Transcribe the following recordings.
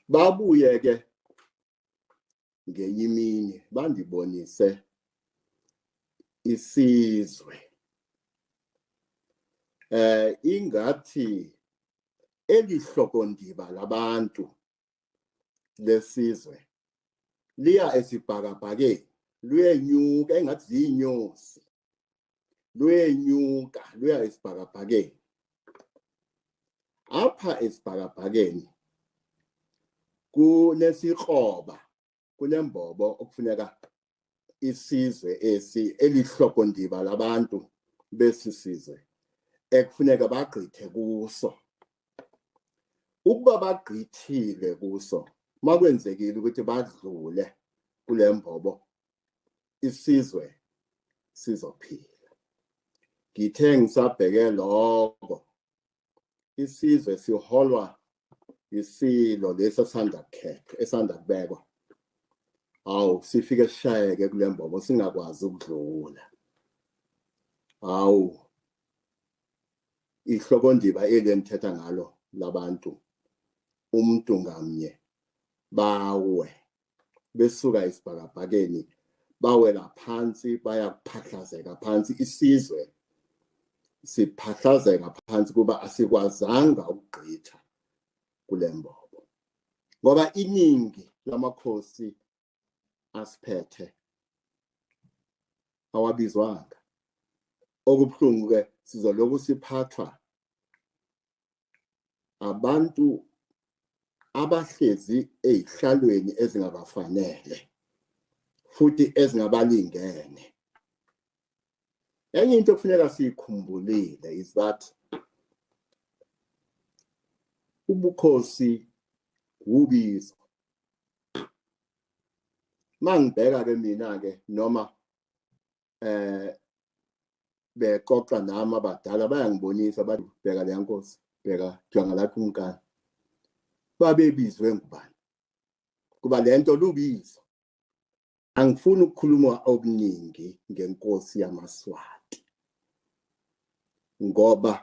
babuye ke ngenye imini bandibonise isizwe ingathi elihlokondiba labantu lesizwe liya esibhakabhakeni luyenyuka engathi ziyinyosi luyenyuka luya esibhakabhakeni apha esibhakabhakeni kunesikroba kunembobo okufuneka isizwe esi elihlokondiba labantu besisizwe ekufuneka bagqithe kuso ukuba bagqithile kuso makwenzekile ukuthi badlule kule mbobo isizwe sizophila ngithe ngisabheke lokho isizwe siholwa isilo lesasanda khetho esanda kubekwa awu sifike sishayeke kule mbobo singakwazi ukudlula awu ihlokondiba elenthetha ngalo labantu umuntu ngamnye bawe besuka esibhakabhakeni bawela phansi bayaphahlazeka phansi isizwe siphahlazeka phansi kuba asikwazanga ukugqitha kule mbobo ngoba iningi lamakhosi asiphethe awabizwanga okubuhlungu ke sizoloku siphathwa abantu abahlezi ezihlalweni ezingabafanele futhi ezingabalingene enye into kufuneka sikhumbulile is that ubukhosi ubizo mangibheka ke mina ke noma beqoqa nami abadala bayangibonisa babheka le nkosi bheka jonga lapha unkani babebizwe ngubani kuba lento lubizo angifuni ukukhuluma okuningi ngenkosi yamaSwati ngoba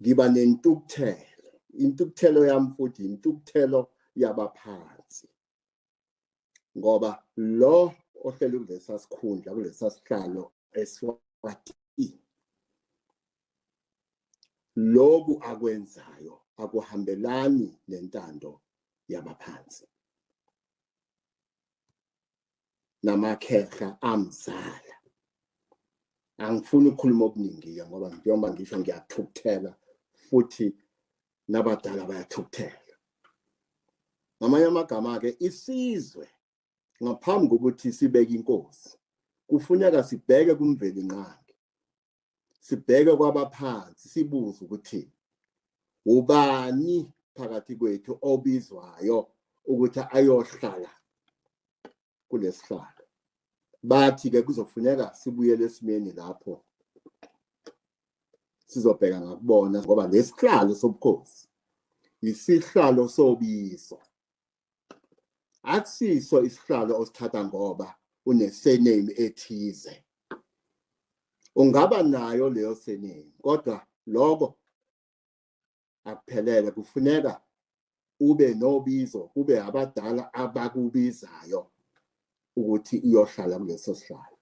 ngiba nentukuthelo intukuthelo yami futhi intukuthelo yabaphansi ngoba lo ohlele kulesa sikhundla kulesa sihlalo eSwatini lokhu akwenzayo akuhambelani nentando yabaphansi namakhehla amzala angifuni ukukhuluma okuningi ngoba njengoba ngisho ngiyathukuthela futhi nabadala bayathukuthela ngamanye amagama ke isizwe ngaphambi kokuthi sibeke inkosi kufuneka sibheke kumveli nqangi sibheke kwabaphansi sibuze ukuthi ubani phakathi kwethu obizwayo ukuthi ayohlala kulesihlalo bathi ke kuzofuneka sibuyele esimeni lapho sizobheka ngakubona ngoba lesihlalo sobukhosi isihlalo sobizo akusiso isihlalo osithatha ngoba une-surname ethize ungaba nayo leyo surname kodwa lokho akuphelele kufuneka ube nobizo kube abadala abakubizayo ukuthi uyohlala kuleso sihlalo